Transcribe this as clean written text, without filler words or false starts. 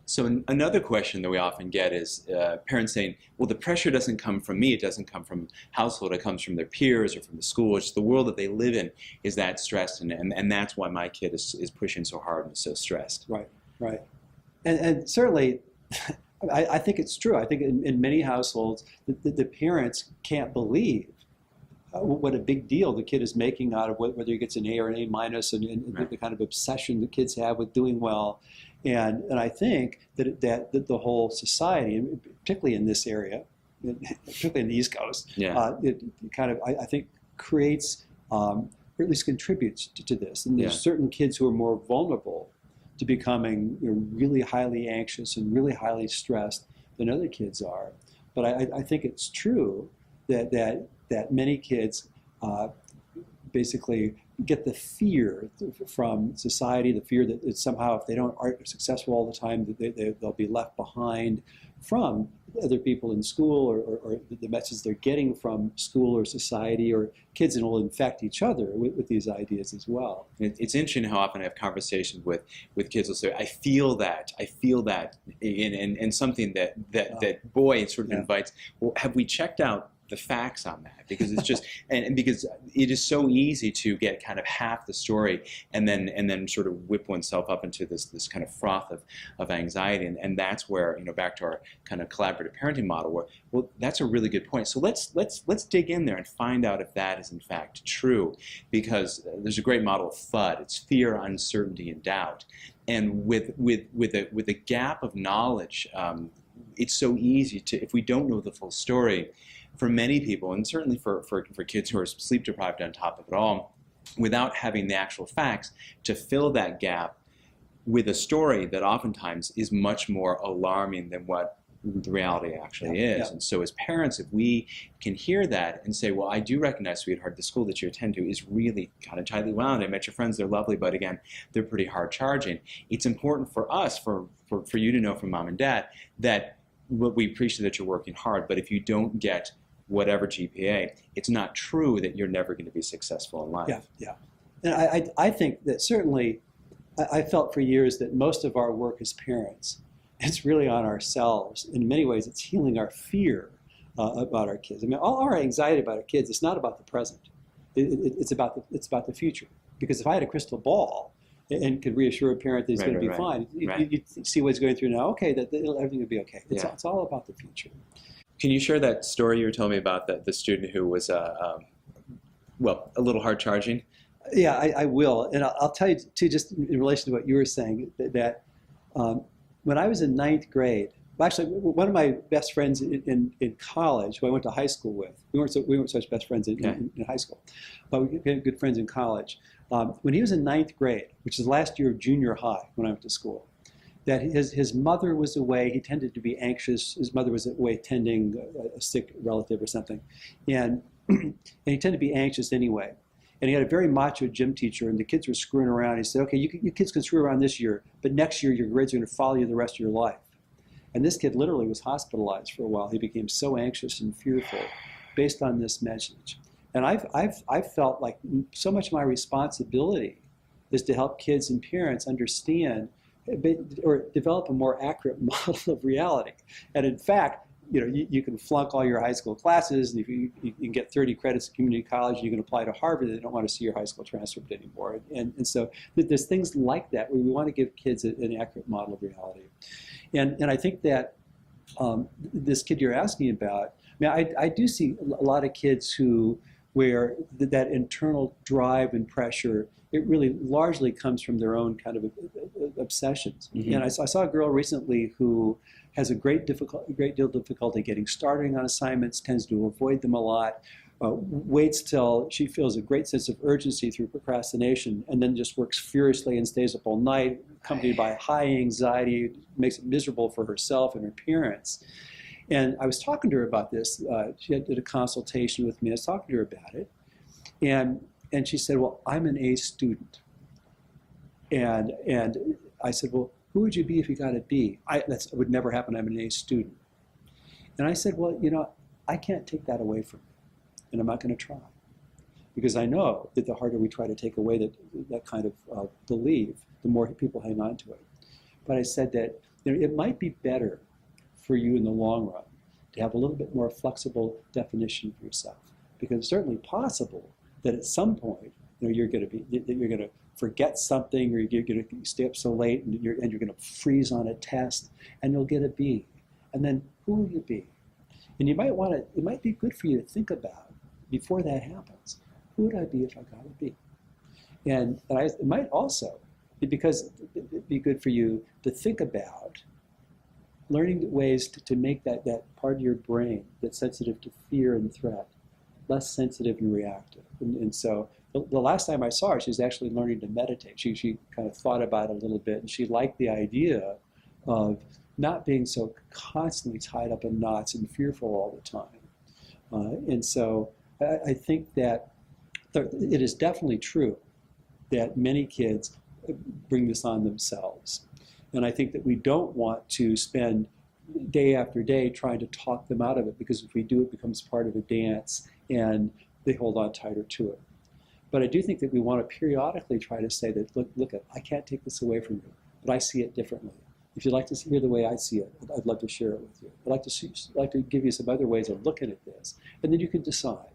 So another question that we often get is parents saying, well, the pressure doesn't come from me. It doesn't come from household. It comes from their peers or from the school. It's the world that they live in is that stressed. And that's why my kid is pushing so hard and is so stressed. Right, right. And certainly, I think it's true. I think in many households, the parents can't believe what a big deal the kid is making out of whether he gets an A or an A minus, and Right. the kind of obsession that kids have with doing well. And I think that the whole society, and particularly in this area, particularly in the East Coast, Yeah. it kind of, I think, creates, or at least contributes to this. And there's Yeah. certain kids who are more vulnerable to becoming really highly anxious and really highly stressed than other kids are. But I think it's true that many kids basically get the fear from society, the fear that somehow if they aren't successful all the time, that they'll be left behind from other people in school, or the message they're getting from school or society or kids, and will infect each other with these ideas as well. It's interesting how often I have conversations with kids who say, I feel that, and something that boy sort of invites, well, have we checked out the facts on that? Because it's just, and because it is so easy to get kind of half the story and then sort of whip oneself up into this kind of froth of anxiety, and that's where, back to our kind of collaborative parenting model, where, well, that's a really good point. So let's dig in there and find out if that is in fact true, because there's a great model of FUD. It's fear, uncertainty, and doubt. And with a gap of knowledge, it's so easy to, if we don't know the full story, for many people, and certainly for kids who are sleep deprived on top of it all, without having the actual facts, to fill that gap with a story that oftentimes is much more alarming than what the reality actually is. Yeah. And so as parents, if we can hear that and say, well, I do recognize, sweetheart, the school that you attend to is really kind of tightly wound. I met your friends, they're lovely, but again, they're pretty hard charging. It's important for us, for you to know from mom and dad, that we appreciate that you're working hard, but if you don't get whatever GPA, it's not true that you're never going to be successful in life. Yeah, yeah. And I think that certainly, I felt for years that most of our work as parents, it's really on ourselves. In many ways, it's healing our fear about our kids. I mean, all our anxiety about our kids, it's not about the present. It's about the future. Because if I had a crystal ball and could reassure a parent that he's going to be fine, you see what he's going through now. Okay, that everything will be okay. It's all about the future. Can you share that story you were telling me about the student who was, well, a little hard charging? Yeah, I will. And I'll tell you, too, just in relation to what you were saying, that when I was in ninth grade, well, actually, one of my best friends in college, who I went to high school with, we weren't such best friends in high school, but we became good friends in college. When he was in ninth grade, which is the last year of junior high when I went to school, that his mother was away. He tended to be anxious. His mother was away tending a sick relative or something. And he tended to be anxious anyway. And he had a very macho gym teacher, and the kids were screwing around. He said, okay, you kids can screw around this year, but next year your grades are going to follow you the rest of your life. And this kid literally was hospitalized for a while. He became so anxious and fearful based on this message. And I've felt like so much of my responsibility is to help kids and parents understand or develop a more accurate model of reality. And in fact, you can flunk all your high school classes, and if you can get 30 credits at community college, and you can apply to Harvard, they don't want to see your high school transcript anymore. And so there's things like that where we want to give kids an accurate model of reality. And I think that this kid you're asking about, I do see a lot of kids where that internal drive and pressure, it really largely comes from their own kind of obsessions. Mm-hmm. And I saw a girl recently who has a great deal of difficulty getting started on assignments, tends to avoid them a lot, waits till she feels a great sense of urgency through procrastination, and then just works furiously and stays up all night, accompanied by high anxiety, makes it miserable for herself and her parents. And I was talking to her about this. She did a consultation with me. I was talking to her about it. And she said, well, I'm an A student. And I said, well, who would you be if you got a B? That would never happen. I'm an A student. And I said, well, I can't take that away from you, and I'm not going to try. Because I know that the harder we try to take away that kind of belief, the more people hang on to it. But I said that it might be better for you in the long run to have a little bit more flexible definition for yourself, because it's certainly possible that at some point, you're going to forget something, or you're going to stay up so late, and you're going to freeze on a test, and you'll get a B. And then who will you be? And you might want to. It might be good for you to think about before that happens. Who would I be if I got a B? And it might also, because it'd be good for you to think about learning ways to make that part of your brain that's sensitive to fear and threat less sensitive and reactive. And so the last time I saw her, she was actually learning to meditate. She kind of thought about it a little bit, and she liked the idea of not being so constantly tied up in knots and fearful all the time. And so I think that it is definitely true that many kids bring this on themselves. And I think that we don't want to spend day after day trying to talk them out of it, because if we do, it becomes part of a dance and they hold on tighter to it. But I do think that we want to periodically try to say that, look, I can't take this away from you, but I see it differently. If you'd like to hear the way I see it, I'd love to share it with you. I'd like to give you some other ways of looking at this, and then you can decide.